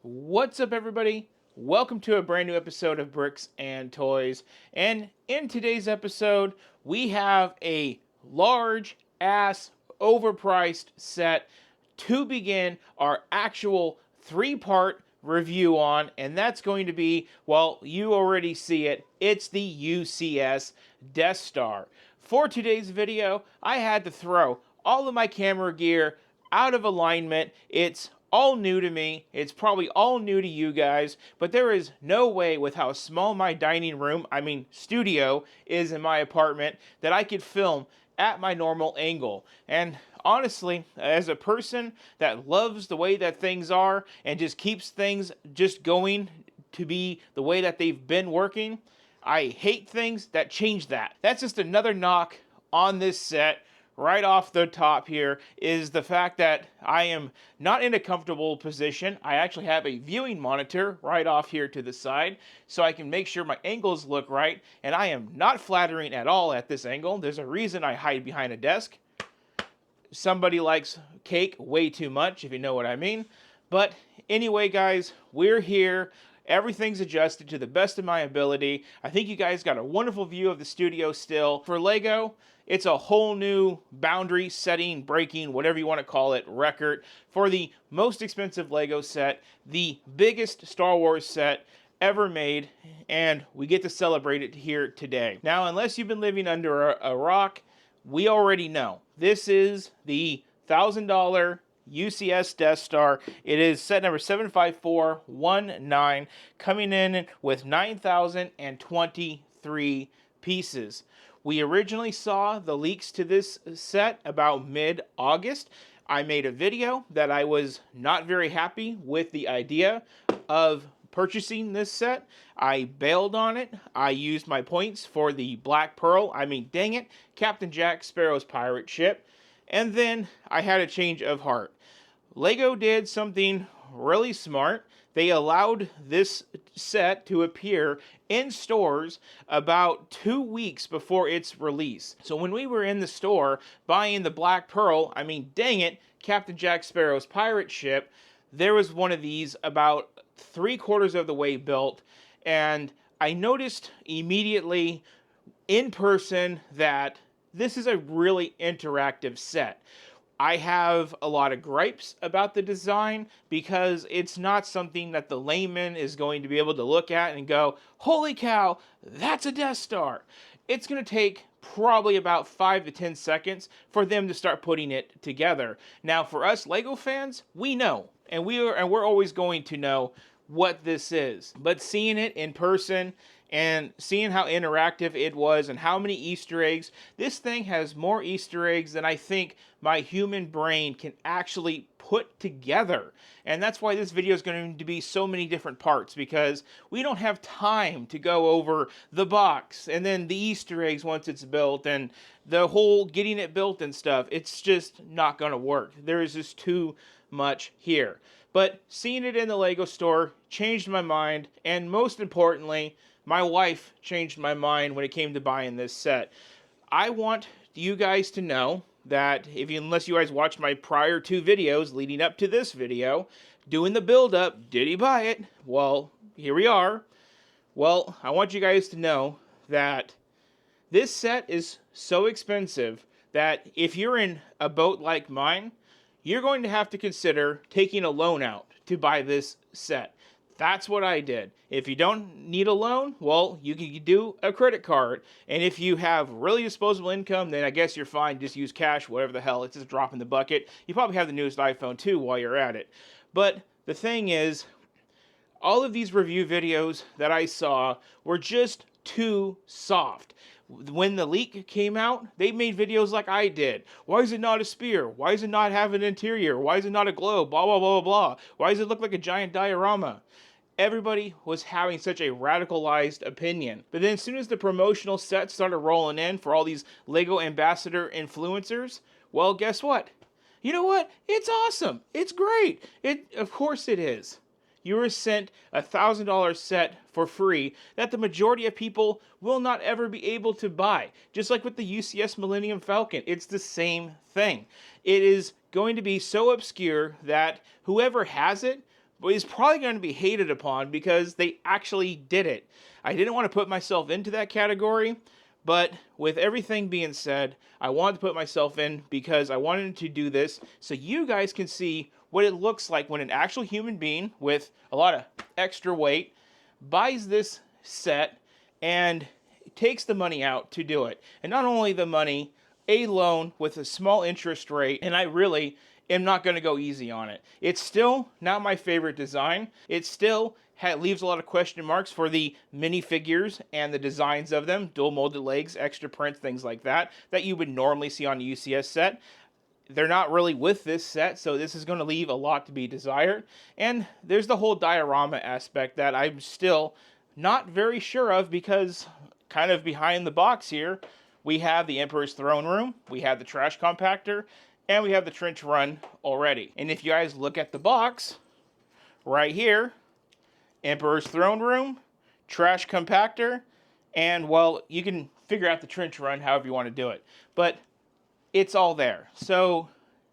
What's up, everybody? Welcome to a brand new episode of Bricks and Toys. And in today's episode, we have a large ass overpriced set to begin our actual three-part review on, and that's going to be, well, you already see it, it's the UCS Death Star. For today's video, I had to throw all of my camera gear out of alignment. It's all new to me. It's probably all new to you guys, but there is no way, with how small my dining room, studio, is in my apartment, that I could film at my normal angle. And honestly, as a person that loves the way that things are and just keeps things just going to be the way that they've been working, I hate things that change that. That's just another knock on this set. Right off the top here is the fact that I am not in a comfortable position. I actually have a viewing monitor right off here to the side so I can make sure my angles look right, and I am not flattering at all at this angle. There's a reason I hide behind a desk. Somebody likes cake way too much, if you know what I mean. But anyway, guys, we're here. Everything's adjusted to the best of my ability. I think you guys got a wonderful view of the studio still. For Lego, it's a whole new boundary setting, breaking, whatever you want to call it, record for the most expensive Lego set, the biggest Star Wars set ever made, and we get to celebrate it here today. Now, unless you've been living under a rock, we already know this is the $1,000 UCS Death Star. It is set number 75419, coming in with 9,023 pieces. We originally saw the leaks to this set about mid-August. I made a video that I was not very happy with the idea of purchasing this set. I bailed on it. I used my points for the Black Pearl, dang it, Captain Jack Sparrow's pirate ship. And then I had a change of heart. Lego did something really smart. They allowed this set to appear in stores about 2 weeks before its release. So when we were in the store buying the Black Pearl, dang it, Captain Jack Sparrow's pirate ship, there was one of these about 3/4 of the way built, and I noticed immediately in person that this is a really interactive set. I have a lot of gripes about the design because it's not something that the layman is going to be able to look at and go, holy cow, that's a Death Star. It's going to take probably about 5 to 10 seconds for them to start putting it together. Now, for us Lego fans, we know, and we're always going to know what this is. But seeing it in person and seeing how interactive it was and how many Easter eggs, this thing has more Easter eggs than I think my human brain can actually put together. And that's why this video is going to be so many different parts, because we don't have time to go over the box and then the Easter eggs once it's built and the whole getting it built and stuff. It's just not going to work. There is just too much here. But seeing it in the Lego store changed my mind, and most importantly, my wife changed my mind when it came to buying this set. I want you guys to know that unless you guys watched my prior 2 videos leading up to this video, doing the build-up, did he buy it? Well, here we are. Well, I want you guys to know that this set is so expensive that if you're in a boat like mine, you're going to have to consider taking a loan out to buy this set. That's what I did. If you don't need a loan, well, you can do a credit card. And if you have really disposable income, then I guess you're fine. Just use cash, whatever the hell. It's just a drop in the bucket. You probably have the newest iPhone too while you're at it. But the thing is, all of these review videos that I saw were just too soft. When the leak came out, they made videos like I did. Why is it not a spear? Why does it not have an interior? Why is it not a globe? Blah, blah, blah, blah. Why does it look like a giant diorama? Everybody was having such a radicalized opinion. But then as soon as the promotional sets started rolling in for all these Lego ambassador influencers, well, guess what? You know what? It's awesome. It's great. Of course it is. You were sent a $1,000 set for free that the majority of people will not ever be able to buy. Just like with the UCS Millennium Falcon, it's the same thing. It is going to be so obscure that whoever has it is probably going to be hated upon because they actually did it. I didn't want to put myself into that category, but with everything being said, I wanted to put myself in because I wanted to do this so you guys can see what it looks like when an actual human being with a lot of extra weight buys this set and takes the money out to do it. And not only the money, a loan with a small interest rate, and I really am not going to go easy on it. It's still not my favorite design. It still leaves a lot of question marks for the minifigures and the designs of them, dual molded legs, extra prints, things like that, that you would normally see on a UCS set. They're not really with this set, so this is going to leave a lot to be desired. And there's the whole diorama aspect that I'm still not very sure of, because kind of behind the box here, we have the Emperor's Throne Room, we have the trash compactor, and we have the trench run already. And if you guys look at the box, right here, Emperor's Throne Room, trash compactor, and, well, you can figure out the trench run however you want to do it. But it's all there. So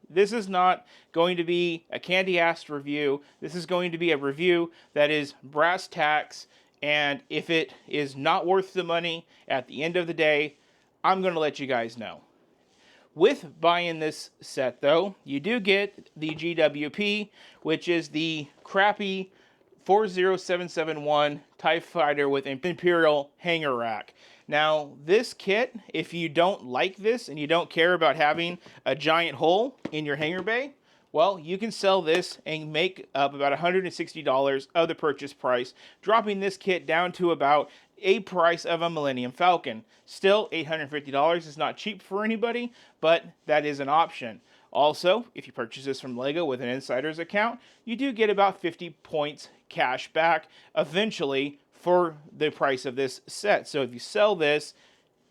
this is not going to be a candy-ass review. This is going to be a review that is brass tacks, and if it is not worth the money at the end of the day, I'm going to let you guys know. With buying this set, though, you do get the GWP, which is the crappy 40771 TIE Fighter with Imperial hanger rack. Now, this kit, if you don't like this and you don't care about having a giant hole in your hanger bay, well, you can sell this and make up about $160 of the purchase price, dropping this kit down to about a price of a Millennium Falcon. Still, $850 is not cheap for anybody, but that is an option. Also, if you purchase this from LEGO with an insider's account, you do get about 50 points cash back eventually for the price of this set. So if you sell this,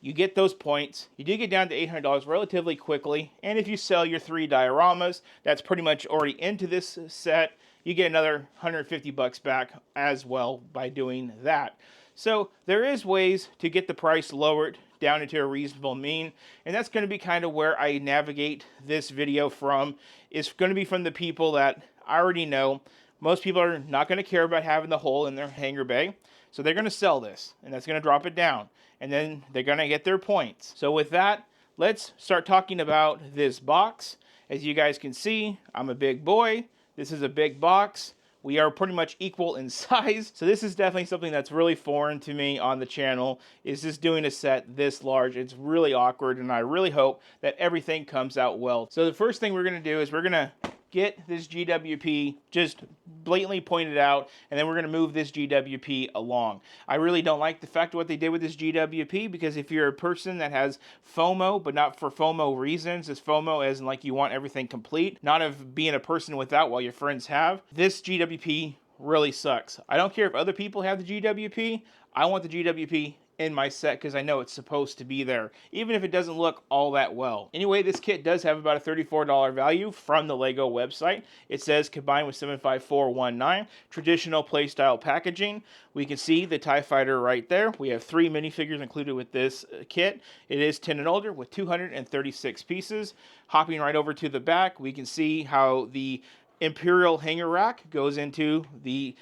you get those points. You do get down to $800 relatively quickly. And if you sell your 3 dioramas, that's pretty much already into this set, you get another $150 back as well by doing that. So there is ways to get the price lowered down into a reasonable mean, and that's going to be kind of where I navigate this video from. It's going to be from the people that I already know. Most people are not going to care about having the hole in their hanger bay, so they're going to sell this, and that's going to drop it down, and then they're going to get their points. So with that, let's start talking about this box. As you guys can see, I'm a big boy. This is a big box. We are pretty much equal in size, so this is definitely something that's really foreign to me on the channel, is just doing a set this large. It's really awkward, and I really hope that everything comes out well. So the first thing we're going to do is we're going to get this GWP just blatantly pointed out, and then we're going to move this GWP along. I really don't like the fact of what they did with this GWP, because if you're a person that has FOMO, but not for FOMO reasons, it's FOMO as in like you want everything complete, not of being a person without while your friends have, this GWP really sucks. I don't care if other people have the GWP, I want the GWP in my set because I know it's supposed to be there, even if it doesn't look all that well. Anyway, this kit does have about a $34 value from the LEGO website. It says combined with 75419, traditional playstyle packaging. We can see the TIE Fighter right there. We have 3 minifigures included with this kit. It is 10 and older with 236 pieces. Hopping right over to the back, we can see how the Imperial hanger rack goes into the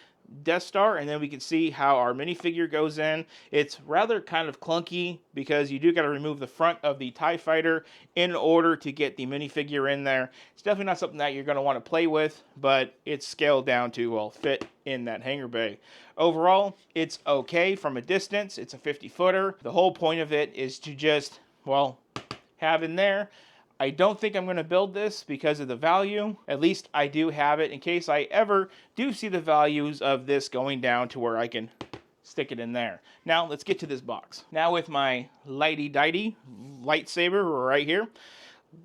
Death Star, and then we can see how our minifigure goes in. It's rather kind of clunky because you do got to remove the front of the TIE Fighter in order to get the minifigure in there. It's definitely not something that you're going to want to play with, but it's scaled down to, well, fit in that hanger bay. Overall, it's okay from a distance. It's a 50-footer. The whole point of it is to just, well, have in there. I don't think I'm going to build this because of the value. At least I do have it in case I ever do see the values of this going down to where I can stick it in there. Now, let's get to this box. Now with my lighty-dighty lightsaber right here,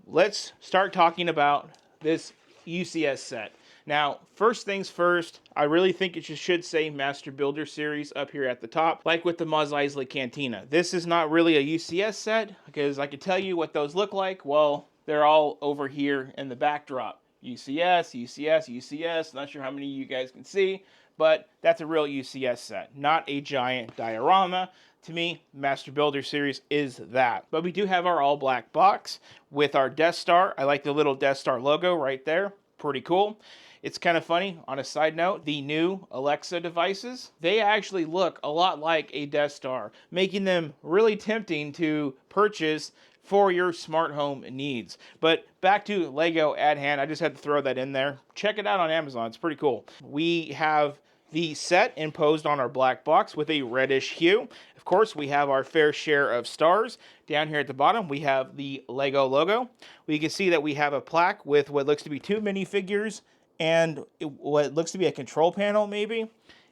let's start talking about this UCS set. Now, first things first, I really think it should say Master Builder Series up here at the top, like with the Mos Eisley Cantina. This is not really a UCS set, because I can tell you what those look like. Well, they're all over here in the backdrop. UCS, UCS, UCS, not sure how many of you guys can see, but that's a real UCS set, not a giant diorama. To me, Master Builder Series is that. But we do have our all-black box with our Death Star. I like the little Death Star logo right there. Pretty cool. It's kind of funny, on a side note, the new Alexa devices, they actually look a lot like a Death Star, making them really tempting to purchase for your smart home needs. But back to Lego at hand, I just had to throw that in there. Check it out on Amazon, it's pretty cool. We have the set imposed on our black box with a reddish hue. Of course, we have our fair share of stars. Down here at the bottom, we have the Lego logo. We can see that we have a plaque with what looks to be 2 minifigures and what looks to be a control panel, maybe.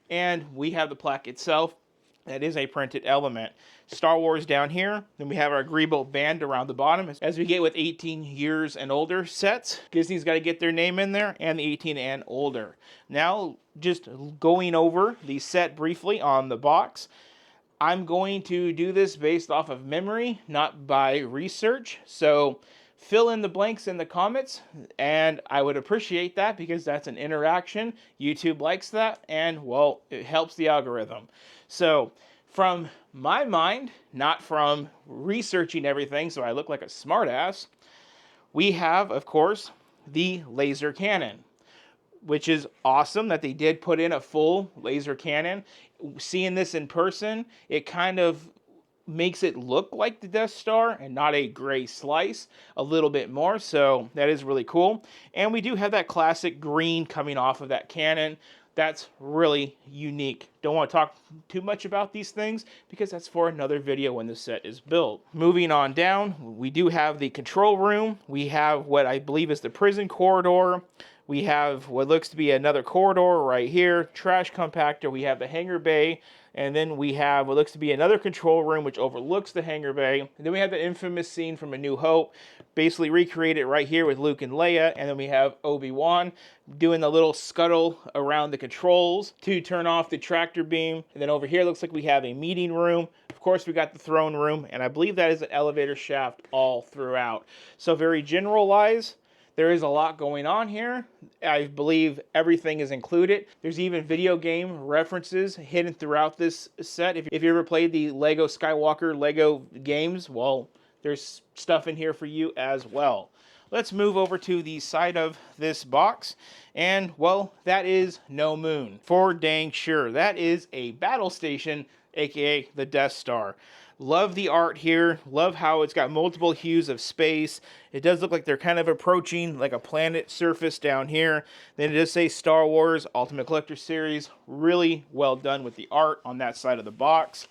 And we have the plaque itself. That is a printed element. Star Wars down here. Then we have our agreeable band around the bottom. As we get with 18 years and older sets, Disney's got to get their name in there, and the 18 and older. Now, just going over the set briefly on the box. I'm going to do this based off of memory, not by research. So fill in the blanks in the comments, and I would appreciate that because that's an interaction. YouTube likes that, and well, it helps the algorithm. So from my mind, not from researching everything so I look like a smartass, we have, of course, the laser cannon, which is awesome that they did put in a full laser cannon. Seeing this in person, it kind of makes it look like the Death Star and not a gray slice a little bit more, so that is really cool. And we do have that classic green coming off of that cannon. That's really unique. Don't want to talk too much about these things because that's for another video when the set is built. Moving on down, we do have the control room. We have what I believe is the prison corridor. We have what looks to be another corridor right here, trash compactor. We have the hangar bay, and then we have what looks to be another control room which overlooks the hangar bay. And then we have the infamous scene from A New Hope, basically recreated right here with Luke and Leia. And then we have Obi-Wan doing the little scuttle around the controls to turn off the tractor beam. And then over here looks like we have a meeting room. Of course, we got the throne room, and I believe that is an elevator shaft all throughout. So very generalized. There is a lot going on here. I believe everything is included. There's even video game references hidden throughout this set. If you ever played the Lego Skywalker Lego games, well, there's stuff in here for you as well. Let's move over to the side of this box. And, well, that is no moon. For dang sure. That is a battle station, aka the Death Star. Love the art here. Love how it's got multiple hues of space. It does look like they're kind of approaching like a planet surface down here. Then it does say Star Wars Ultimate Collector Series. Really well done with the art on that side of the box.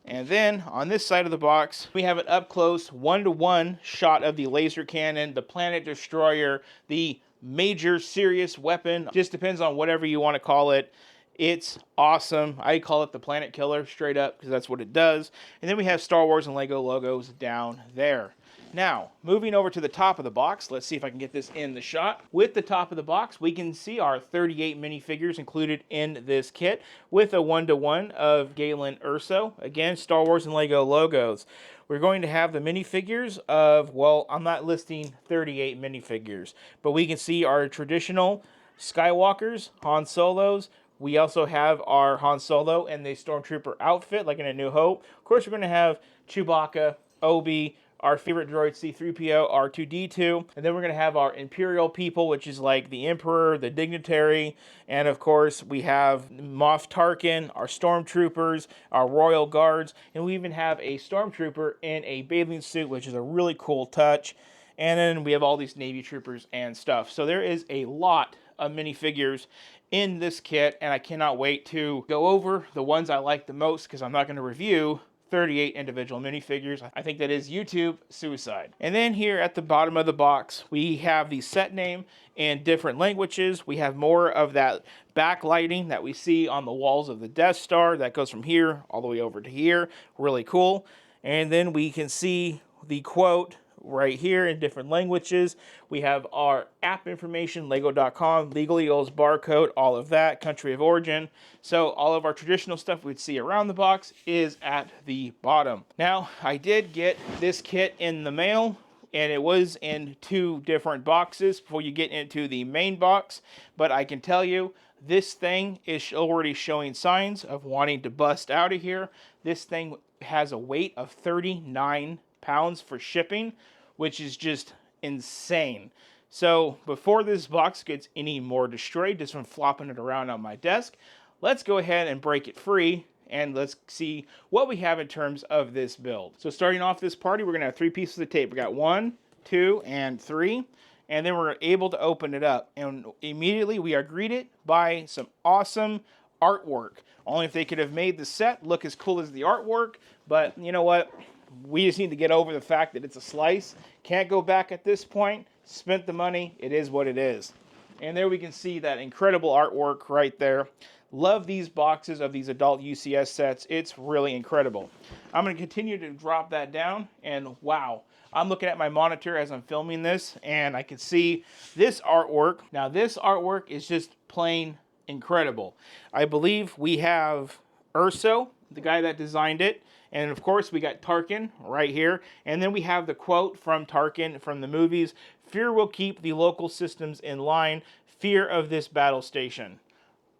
And then on this side of the box, we have an up-close 1-to-1 shot of the laser cannon, the planet destroyer, the major serious weapon. Just depends on whatever you want to call it. It's awesome. I call it the Planet Killer straight up because that's what it does. And then we have Star Wars and Lego logos down there. Now, moving over to the top of the box, let's see if I can get this in the shot. With the top of the box, we can see our 38 minifigures included in this kit with a 1-to-1 of Galen Erso. Again, Star Wars and Lego logos. We're going to have the minifigures of, well, I'm not listing 38 minifigures, but we can see our traditional Skywalkers, Han Solos. We also have our Han Solo and the Stormtrooper outfit, like in A New Hope. Of course, we're going to have Chewbacca, Obi, our favorite droid C-3PO, R2-D2, and then we're going to have our Imperial people, which is like the Emperor, the Dignitary, and of course, we have Moff Tarkin, our Stormtroopers, our Royal Guards, and we even have a Stormtrooper in a bathing suit, which is a really cool touch. And then we have all these Navy troopers and stuff. So there is a lot of minifigures in this kit, and I cannot wait to go over the ones I like the most because I'm not going to review 38 individual minifigures. I think that is YouTube suicide. And then here at the bottom of the box, we have the set name in different languages. We have more of that backlighting that we see on the walls of the Death Star that goes from here all the way over to here. Really cool. And then we can see the quote right here in different languages. We have our app information, lego.com, Legal Eagles barcode, all of that, country of origin. So all of our traditional stuff we'd see around the box is at the bottom. Now, I did get this kit in the mail, and it was in 2 different boxes before you get into the main box, but I can tell you, this thing is already showing signs of wanting to bust out of here. This thing has a weight of 39 pounds for shipping, which is just insane. So before this box gets any more destroyed just from flopping it around on my desk, let's go ahead and break it free and let's see what we have in terms of this build. So starting off this party, we're gonna have 3 pieces of tape. We got 1, 2, and 3. And then we're able to open it up. And immediately we are greeted by some awesome artwork. Only if they could have made the set look as cool as the artwork, but you know what? We just need to get over the fact that it's a slice. Can't go back at this point. Spent the money. It is what it is. And there we can see that incredible artwork right there. Love these boxes of these adult UCS sets. It's really incredible. I'm going to continue to drop that down, and wow. I'm looking at my monitor as I'm filming this, and I can see this artwork. Now, this artwork is just plain incredible. I believe we have Urso, the guy that designed it, and of course we got Tarkin right here, and then we have the quote from Tarkin from the movies, "Fear will keep the local systems in line, fear of this battle station."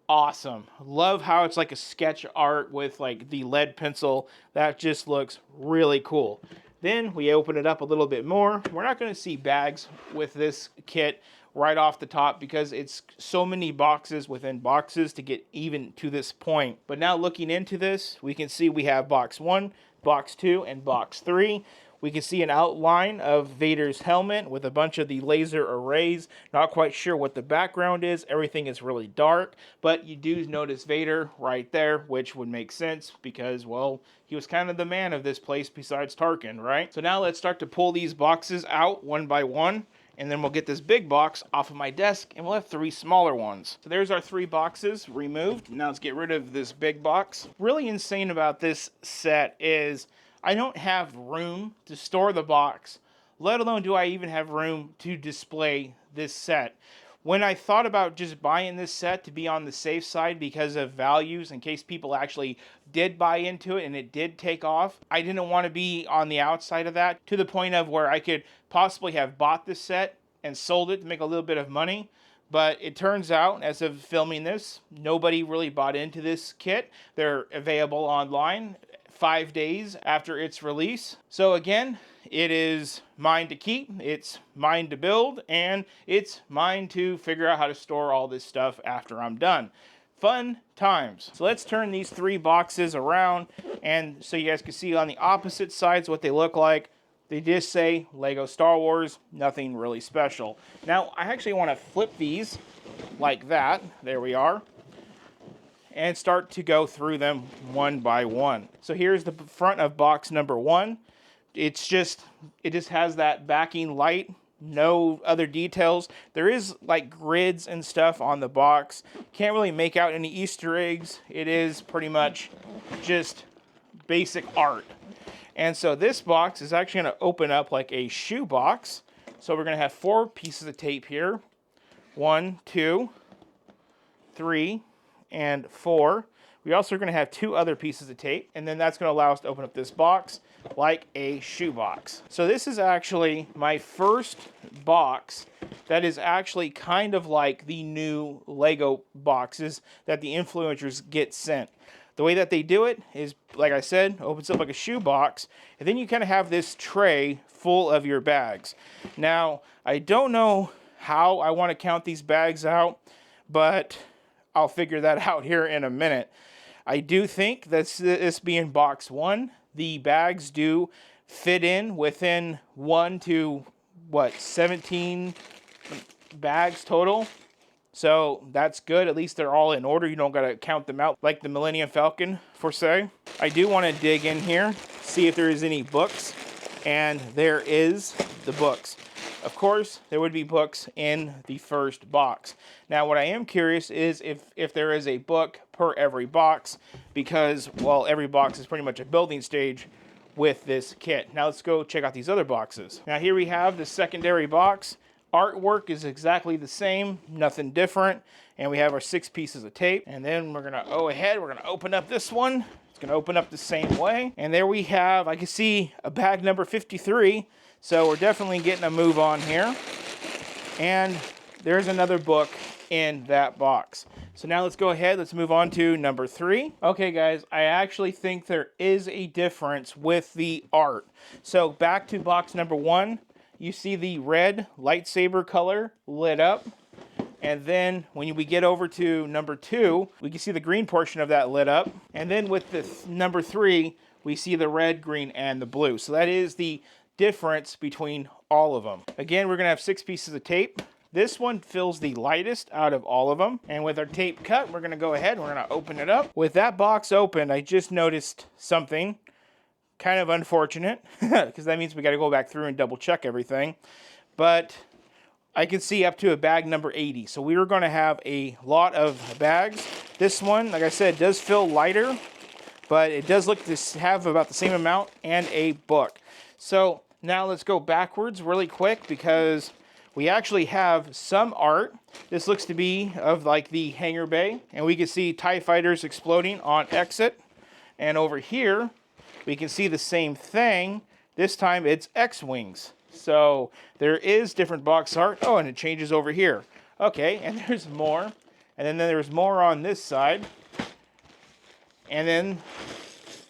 Awesome. Love how it's like a sketch art with like the lead pencil. That just looks really cool. Then we open it up a little bit more. We're not going to see bags with this kit right off the top because it's so many boxes within boxes to get even to this point. But now looking into this, we can see we have box 1, box 2, and box 3. We can see an outline of Vader's helmet with a bunch of the laser arrays. Not quite sure what the background is. Everything is really dark, but you do notice Vader right there, which would make sense because, well, he was kind of the man of this place besides Tarkin, right? So now let's start to pull these boxes out one by one, and then we'll get this big box off of my desk, and we'll have 3 smaller ones. So there's our 3 boxes removed. Now let's get rid of this big box. Really insane about this set is I don't have room to store the box, let alone do I even have room to display this set. When I thought about just buying this set to be on the safe side because of values, in case people actually did buy into it and it did take off, I didn't want to be on the outside of that to the point of where I could possibly have bought this set and sold it to make a little bit of money. But it turns out, as of filming this, nobody really bought into this kit. They're available online 5 days after its release. So again, it is mine to keep, it's mine to build, and it's mine to figure out how to store all this stuff after I'm done. Fun times. So let's turn these 3 boxes around, and so you guys can see on the opposite sides what they look like. They just say Lego Star Wars, nothing really special. Now, I actually want to flip these like that. There we are. And start to go through them one by one. So here's the front of box number 1. It just has that backing light, no other details. There is like grids and stuff on the box. Can't really make out any Easter eggs. It is pretty much just basic art. And so this box is actually going to open up like a shoe box. So we're going to have 4 pieces of tape here. 1, 2, 3, and 4. We also are going to have 2 other pieces of tape, and then that's going to allow us to open up this box like a shoe box. So this is actually my first box that is actually kind of like the new Lego boxes that the influencers get sent. The way that they do it is, like I said, opens up like a shoe box, and then you kind of have this tray full of your bags. Now, I don't know how I want to count these bags out, but I'll figure that out here in a minute. I do think that this being box 1, the bags do fit in within 1 to, 17 bags total. So that's good. At least they're all in order. You don't got to count them out like the Millennium Falcon, for say. I do want to dig in here, see if there is any books. And there is the books. Of course, there would be books in the first box. Now, what I am curious is if there is a book per every box, because, well, every box is pretty much a building stage with this kit. Now, let's go check out these other boxes. Now, here we have the secondary box. Artwork is exactly the same, nothing different. And we have our 6 pieces of tape. And then we're going to go ahead, we're going to open up this one. It's going to open up the same way. And there we have, I can see a bag number 53. So we're definitely getting a move on here. And there's another book in that box. So now let's go ahead, let's move on to number 3. Okay guys, I actually think there is a difference with the art. So back to box number 1, you see the red lightsaber color lit up. And then when we get over to number 2, we can see the green portion of that lit up. And then with the number 3, we see the red, green, and the blue. So that is the difference between all of them. Again, we're going to have 6 pieces of tape. This one feels the lightest out of all of them. And with our tape cut, we're going to go ahead and we're going to open it up. With that box open, I just noticed something kind of unfortunate because that means we got to go back through and double check everything. But I can see up to a bag number 80. So we were going to have a lot of bags. This one, like I said, does feel lighter, but it does look to have about the same amount and a book. So now let's go backwards really quick because we actually have some art. This looks to be of like the hangar bay, and we can see TIE fighters exploding on exit. And over here, we can see the same thing. This time it's X-Wings. So there is different box art. Oh, and it changes over here. Okay, and there's more. And then there's more on this side. And then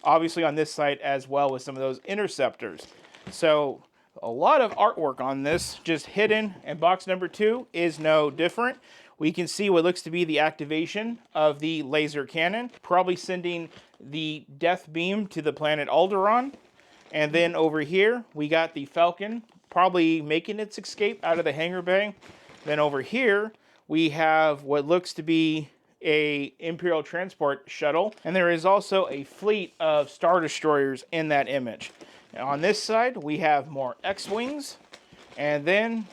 obviously on this side as well with some of those interceptors. So a lot of artwork on this just hidden, and box number 2 is no different. We can see what looks to be the activation of the laser cannon, probably sending the death beam to the planet Alderaan. And then over here, we got the Falcon probably making its escape out of the hangar bay. Then over here, we have what looks to be a Imperial transport shuttle. And there is also a fleet of Star Destroyers in that image. Now on this side, we have more X-Wings. And then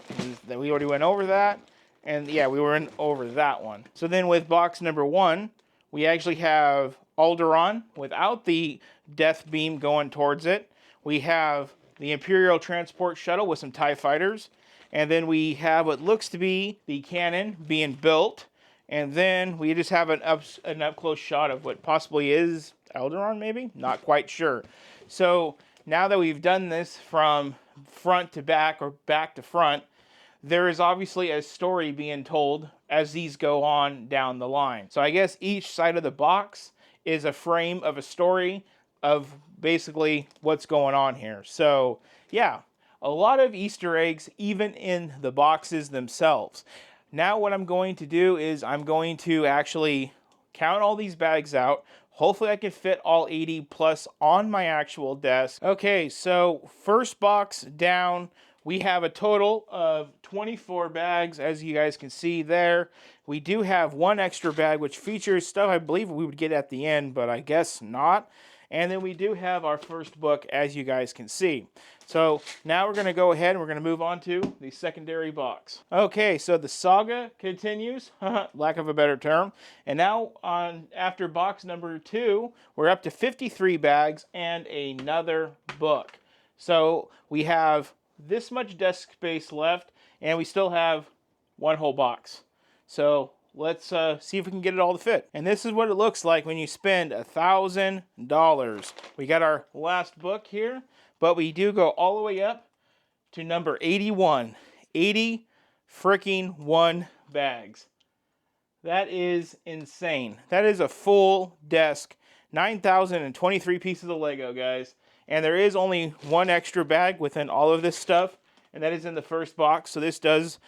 we already went over that. And yeah, we went over that one. So then with box number 1, we actually have Alderaan without the death beam going towards it. We have the Imperial transport shuttle with some TIE fighters. And then we have what looks to be the cannon being built. And then we just have an up-close shot of what possibly is Alderaan, maybe? Not quite sure. So now that we've done this from front to back or back to front, there is obviously a story being told as these go on down the line. So I guess each side of the box is a frame of a story of basically what's going on here. So yeah, a lot of Easter eggs even in the boxes themselves. Now what I'm going to do is I'm going to actually count all these bags out. Hopefully I can fit all 80 plus on my actual desk. Okay, so first box down, we have a total of 24 bags, as you guys can see there. We do have one extra bag, which features stuff I believe we would get at the end, but I guess not. And then we do have our first book, as you guys can see. So now we're going to go ahead and we're going to move on to the secondary box. Okay, so the saga continues, lack of a better term. And now after box number 2, we're up to 53 bags and another book. So we have this much desk space left, and we still have one whole box. So let's see if we can get it all to fit. And this is what it looks like when you spend $1,000. We got our last book here, but we do go all the way up to number 81. 80 freaking 1 bags. That is insane. That is a full desk. 9,023 pieces of Lego, guys. And there is only one extra bag within all of this stuff, and that is in the first box. So this does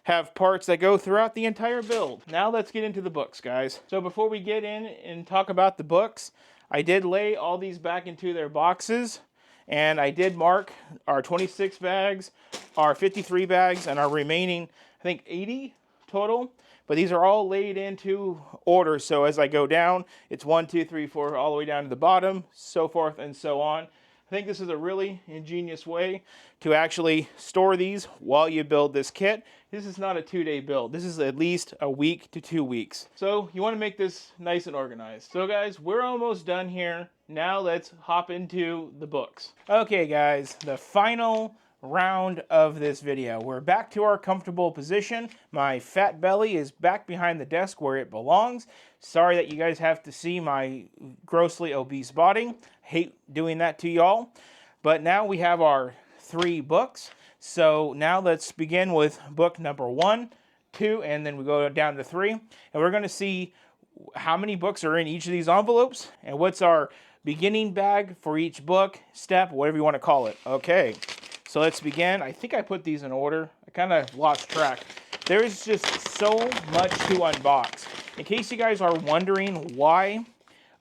have parts that go throughout the entire build. Now let's get into the books, guys. So before we get in and talk about the books, I did lay all these back into their boxes, and I did mark our 26 bags, our 53 bags, and our remaining, I think 80 total. But these are all laid into order, so as I go down, it's 1, 2, 3, 4, all the way down to the bottom, so forth and so on. I think this is a really ingenious way to actually store these while you build this kit. This is not a 2-day build. This is at least a week to 2 weeks. So you want to make this nice and organized. So guys, we're almost done here. Now let's hop into the books. Okay guys, the final round of this video. We're back to our comfortable position. My fat belly is back behind the desk where it belongs. Sorry that you guys have to see my grossly obese body. Hate doing that to y'all. But now we have our 3 books. So now let's begin with book number 1, 2, and then we go down to 3. And we're going to see how many books are in each of these envelopes and what's our beginning bag for each book, step, whatever you want to call it. Okay. So let's begin. I think I put these in order. I kind of lost track. There is just so much to unbox. In case you guys are wondering why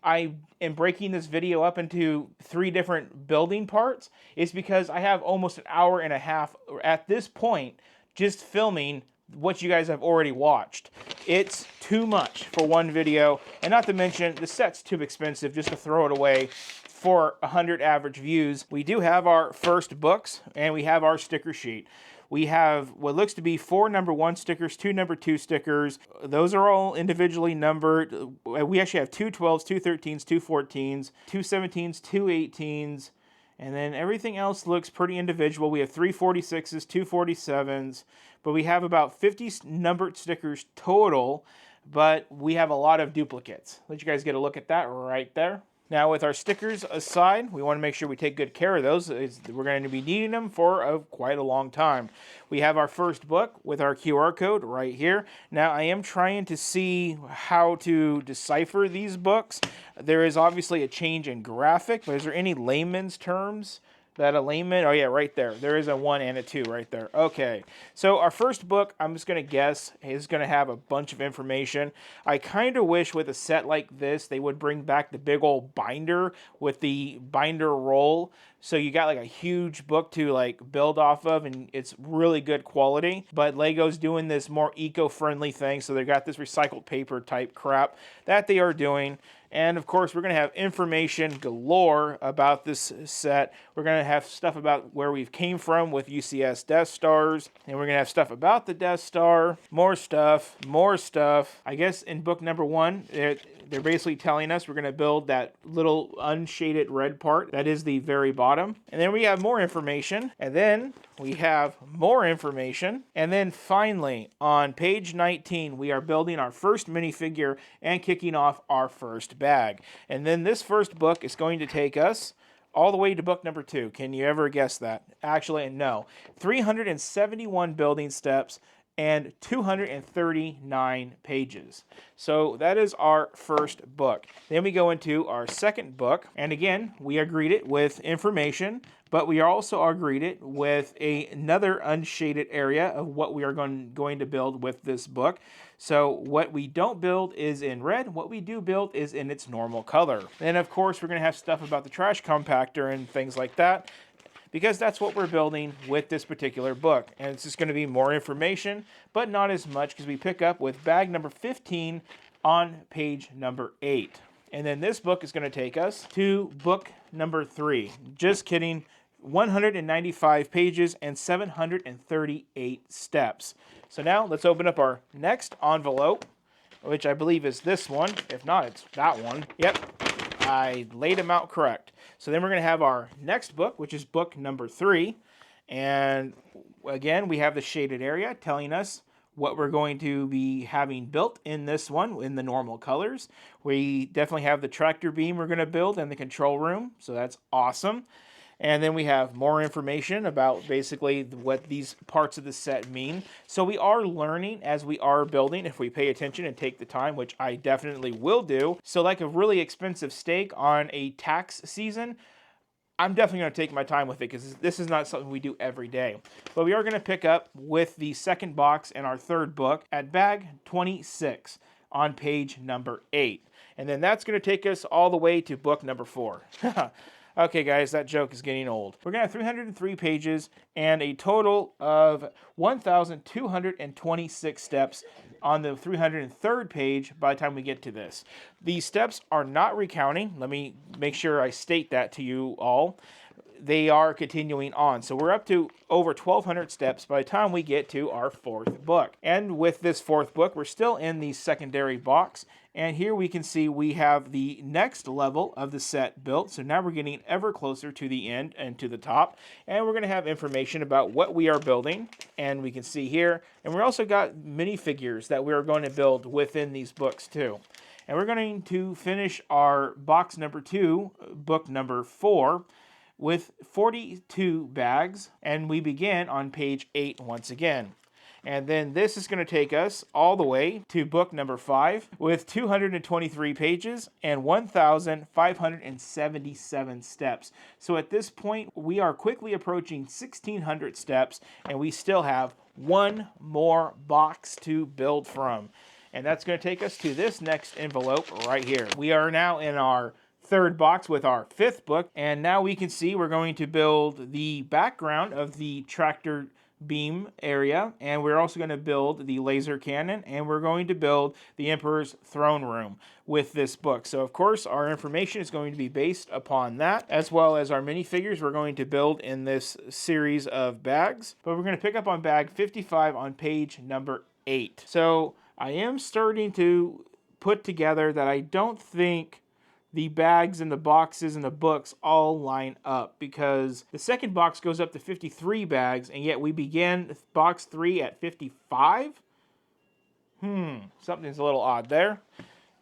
I am breaking this video up into 3 different building parts, it's because I have almost an hour and a half at this point just filming what you guys have already watched. It's too much for one video, and not to mention the set's too expensive just to throw it away for 100 average views. We do have our first books, and we have our sticker sheet. We have what looks to be 4 number 1 stickers, 2 number 2 stickers. Those are all individually numbered. We actually have 2 12s, 2 13s, 2 14s, 2 17s, 2 18s, and then everything else looks pretty individual. We have 3 46s, 2 47s, but we have about 50 numbered stickers total, but we have a lot of duplicates. Let you guys get a look at that right there. Now, with our stickers aside, we want to make sure we take good care of those. We're going to be needing them for quite a long time. We have our first book with our QR code right here. Now, I am trying to see how to decipher these books. There is obviously a change in graphic, but is there any layman's terms? That a layman? Oh yeah, right there. There is a 1 and a 2 right there. Okay, so our first book, I'm just going to guess, is going to have a bunch of information. I kind of wish with a set like this, they would bring back the big old binder with the binder roll. So you got like a huge book to like build off of, and it's really good quality. But Lego's doing this more eco-friendly thing, so they've got this recycled paper type crap that they are doing. And of course, we're going to have information galore about this set. We're going to have stuff about where we came from with UCS Death Stars. And we're going to have stuff about the Death Star. More stuff. More stuff. I guess in book number 1, they're basically telling us we're going to build that little unshaded red part. That is the very bottom. And then we have more information. And then we have more information. And then finally, on page 19, we are building our first minifigure and kicking off our first bag. And then this first book is going to take us all the way to book number 2. Can you ever guess that? Actually, no. 371 building steps and 239 pages. So that is our first book. Then we go into our second book, and again, we are greeted with information, but we also are greeted with another unshaded area of what we are going to build with this book. So what we don't build is in red, what we do build is in its normal color. Then of course we're going to have stuff about the trash compactor and things like that, because that's what we're building with this particular book. And it's just going to be more information, but not as much, because we pick up with bag number 15 on page number 8. And then this book is going to take us to book number 3. Just kidding. 195 pages and 738 steps. So now let's open up our next envelope, which I believe is this one. If not, it's that one. Yep, I laid them out correct. So then we're going to have our next book, which is book number 3. And again, we have the shaded area telling us what we're going to be having built in this one in the normal colors. We definitely have the tractor beam we're going to build and the control room. So that's awesome. And then we have more information about basically what these parts of the set mean. So we are learning as we are building if we pay attention and take the time, which I definitely will do. So like a really expensive steak on a tax season, I'm definitely going to take my time with it, because this is not something we do every day. But we are going to pick up with the second box in our third book at bag 26 on page number 8. And then that's going to take us all the way to book number 4. Okay, guys, that joke is getting old. We're going to have 303 pages and a total of 1,226 steps on the 303rd page by the time we get to this. These steps are not recounting. Let me make sure I state that to you all. They are continuing on. So we're up to over 1,200 steps by the time we get to our 4th book. And with this 4th book, we're still in the secondary box. And here we can see we have the next level of the set built. So now we're getting ever closer to the end and to the top. And we're going to have information about what we are building. And we can see here. And we also got minifigures that we are going to build within these books too. And we're going to finish our box number 2, book number 4, with 42 bags. And we begin on page 8 once again. And then this is going to take us all the way to book number 5 with 223 pages and 1,577 steps. So at this point, we are quickly approaching 1,600 steps, and we still have one more box to build from. And that's going to take us to this next envelope right here. We are now in our third box with our 5th book, and now we can see we're going to build the background of the tractor beam area, and we're also going to build the laser cannon, and we're going to build the Emperor's throne room with this book. So of course our information is going to be based upon that, as well as our minifigures we're going to build in this series of bags. But we're going to pick up on bag 55 on page number 8. So I am starting to put together that I don't think the bags and the boxes and the books all line up, because the second box goes up to 53 bags, and yet we began box 3 at 55? Something's a little odd there.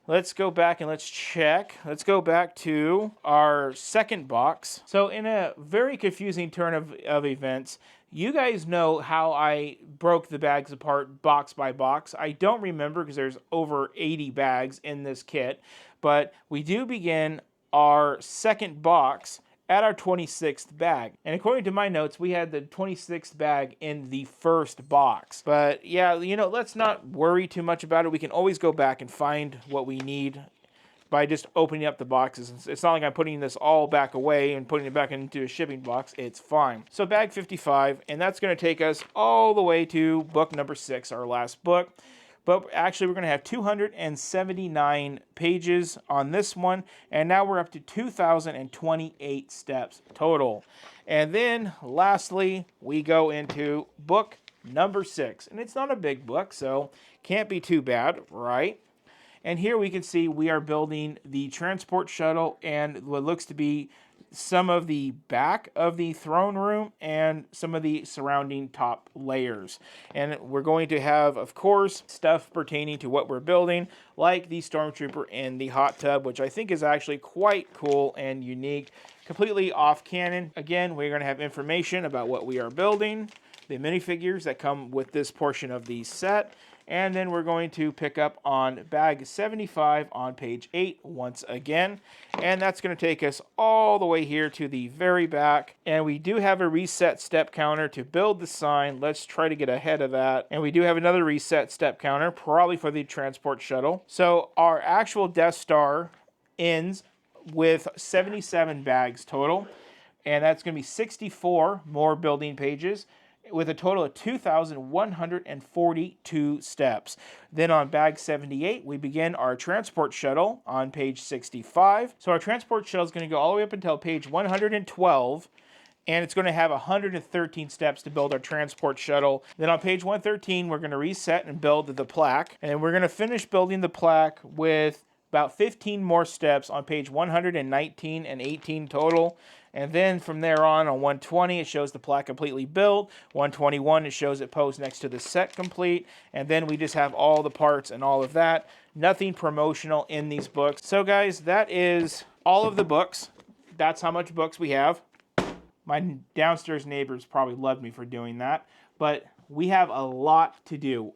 Let's go back and let's check. Let's go back to our second box. So in a very confusing turn of events, you guys know how I broke the bags apart box by box. I don't remember because there's over 80 bags in this kit, but we do begin our second box at our 26th bag. And according to my notes, we had the 26th bag in the first box. But yeah, you know, let's not worry too much about it. We can always go back and find what we need by just opening up the boxes. It's not like I'm putting this all back away and putting it back into a shipping box. It's fine. So bag 55, and that's going to take us all the way to book number 6, our last book. But actually, we're going to have 279 pages on this one, and now we're up to 2,028 steps total. And then, lastly, we go into book number 6. And it's not a big book, so can't be too bad, right? And here we can see we are building the transport shuttle and what looks to be some of the back of the throne room and some of the surrounding top layers. And we're going to have, of course, stuff pertaining to what we're building, like the Stormtrooper in the hot tub, which I think is actually quite cool and unique, completely off canon. Again, we're going to have information about what we are building, the minifigures that come with this portion of the set, and then we're going to pick up on bag 75 on page 8 once again. And that's going to take us all the way here to the very back. And we do have a reset step counter to build the sign. Let's try to get ahead of that. And we do have another reset step counter, probably for the transport shuttle. So our actual Death Star ends with 77 bags total. And that's going to be 64 more building pages, with a total of 2,142 steps. Then on bag 78, we begin our transport shuttle on page 65. So our transport shuttle is going to go all the way up until page 112, and it's going to have 113 steps to build our transport shuttle. Then on page 113, we're going to reset and build the plaque, and we're going to finish building the plaque with about 15 more steps on page 119 and 18 total. And then from there on 120, it shows the plaque completely built. 121, it shows it posed next to the set complete. And then we just have all the parts and all of that. Nothing promotional in these books. So guys, that is all of the books. That's how much books we have. My downstairs neighbors probably loved me for doing that. But we have a lot to do.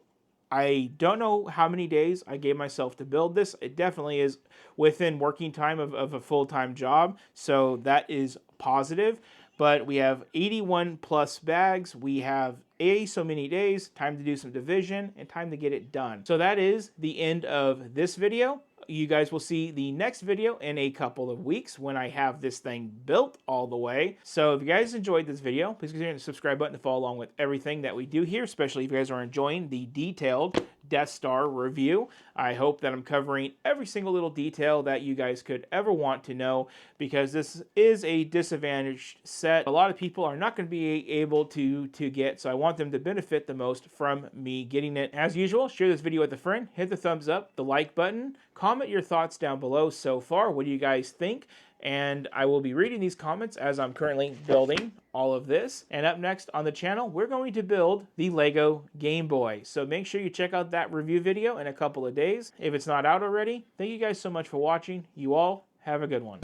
I don't know how many days I gave myself to build this. It definitely is within working time of a full-time job, so that is positive. But we have 81 plus bags. We have so many days, time to do some division, and time to get it done. So that is the end of this video. You guys will see the next video in a couple of weeks when I have this thing built all the way. So if you guys enjoyed this video, please consider the subscribe button to follow along with everything that we do here, especially if you guys are enjoying the detailed Death Star review. I hope that I'm covering every single little detail that you guys could ever want to know, because this is a disadvantaged set. A lot of people are not going to be able to get, so I want them to benefit the most from me getting it. As usual, share this video with a friend, hit the thumbs up, the like button, comment your thoughts down below so far. What do you guys think? And I will be reading these comments as I'm currently building all of this. And up next on the channel, we're going to build the Lego Game Boy. So make sure you check out that review video in a couple of days if it's not out already. Thank you guys so much for watching. You all have a good one.